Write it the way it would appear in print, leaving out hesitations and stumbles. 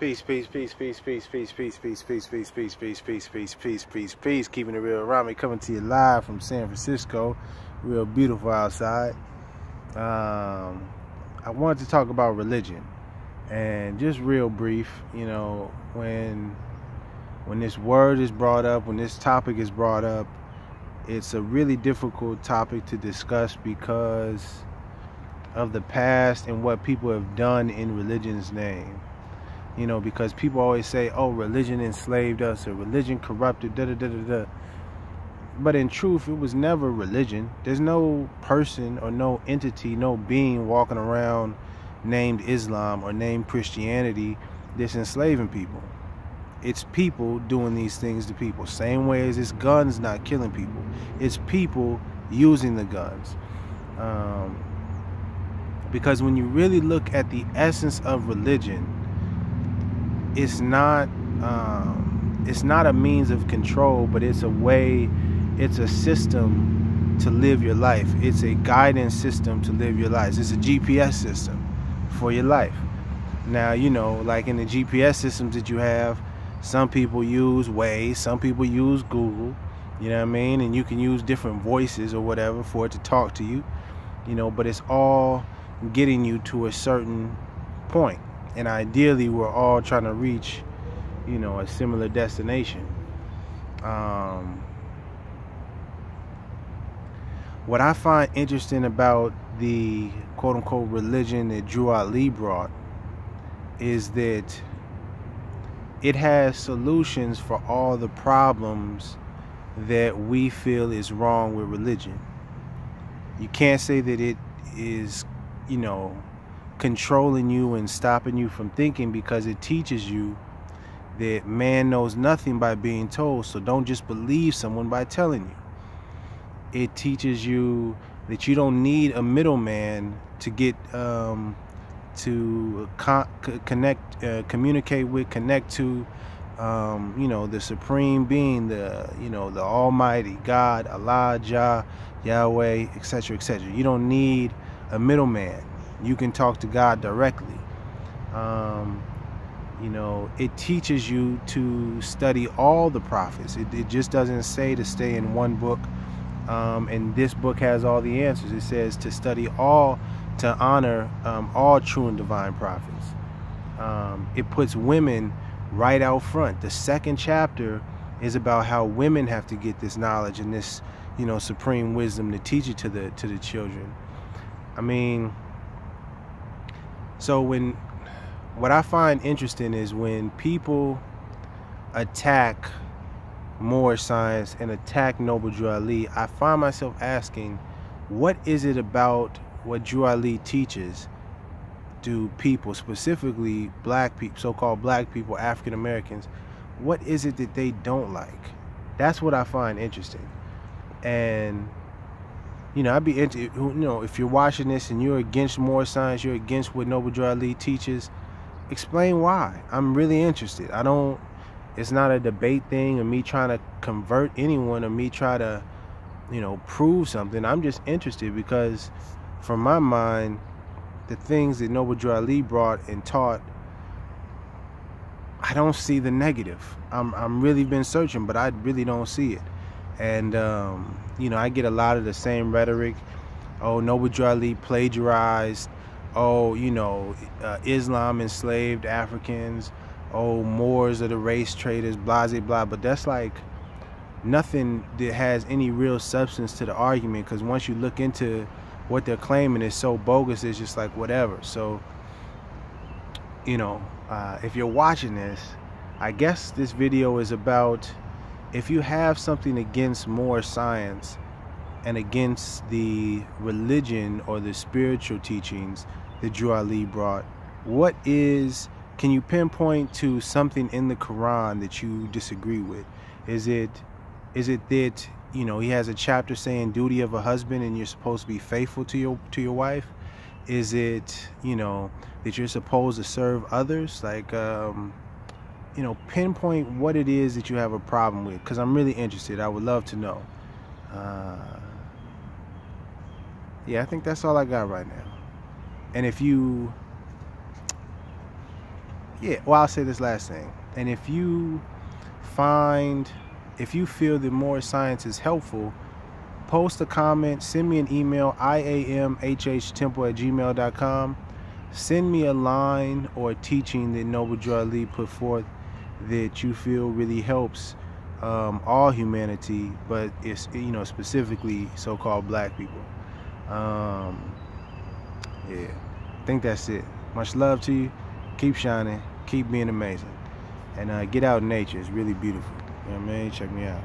Peace, peace, peace, peace, peace, peace, peace, peace, peace, peace, peace, peace, peace, peace, peace, peace, peace. Keeping it real around me, coming to you live from San Francisco. Real beautiful outside. I wanted to talk about religion, and just real brief. You know, when this word is brought up, when this topic is brought up, it's a really difficult topic to discuss because of the past and what people have done in religion's name. You know, because people always say, oh, religion enslaved us, or religion corrupted, da-da-da-da-da. But in truth, it was never religion. There's no person or no entity, no being walking around named Islam or named Christianity that's enslaving people. It's people doing these things to people. Same way as it's guns not killing people. It's people using the guns. Because when you really look at the essence of religion, it's not a means of control, but it's a way, it's a system to live your life. It's a guidance system to live your life. It's a GPS system for your life. Now, you know, like in the GPS systems that you have, some people use Waze, some people use Google, you know what I mean? And you can use different voices or whatever for it to talk to you, you know, but it's all getting you to a certain point. And ideally, we're all trying to reach, you know, a similar destination. What I find interesting about the quote-unquote religion that Drew Ali brought is that it has solutions for all the problems that we feel is wrong with religion. You can't say that it is, you know, controlling you and stopping you from thinking, because it teaches you that man knows nothing by being told. So don't just believe someone by telling you. It teaches you that you don't need a middleman to get to communicate with, connect to, you know, the supreme being, the Almighty God, Allah, Jah, Yahweh, etc., etc. You don't need a middleman. You can talk to God directly. You know, it teaches you to study all the prophets. It just doesn't say to stay in one book. And this book has all the answers. It says to study all, to honor all true and divine prophets. It puts women right out front. The second chapter is about how women have to get this knowledge and this, you know, supreme wisdom to teach it to the children. I mean, so what I find interesting is when people attack Moorish Science and attack Noble Drew Ali, I find myself asking, what is it about what Drew Ali teaches do people, specifically black people, so-called black people, African Americans, what is it that they don't like? That's what I find interesting. And you know, you know, if you're watching this and you're against Moorish Science, you're against what Noble Drew Ali teaches, explain why. I'm really interested. It's not a debate thing or me trying to convert anyone or me try to, you know, prove something. I'm just interested because from my mind, the things that Noble Drew Ali brought and taught, I don't see the negative. I'm really been searching, but I really don't see it. And you know, I get a lot of the same rhetoric. Oh, Noble Drew Ali plagiarized. Oh, you know, Islam enslaved Africans. Oh, Moors are the race traders, blah, blah, blah. But that's like nothing that has any real substance to the argument, because once you look into what they're claiming, is so bogus, it's just like whatever. So, you know, if you're watching this, I guess this video is about, if you have something against Moorish Science and against the religion or the spiritual teachings that Drew Ali brought, can you pinpoint to something in the Quran that you disagree with? Is it that, you know, he has a chapter saying duty of a husband and you're supposed to be faithful to your wife? Is it, you know, that you're supposed to serve others? Like, you know, pinpoint what it is that you have a problem with, because I'm really interested. I would love to know. Yeah, I think that's all I got right now. And if you yeah, well, I'll say this last thing. And if you feel that Moorish Science is helpful, post a comment, send me an email, iamhhtemple@gmail.com. Send me a line or a teaching that Noble Drew Ali put forth that you feel really helps all humanity, but it's, you know, specifically so-called black people. Yeah, I think that's it. Much love to you. Keep shining. Keep being amazing. And get out in nature. It's really beautiful. You know what I mean? Check me out.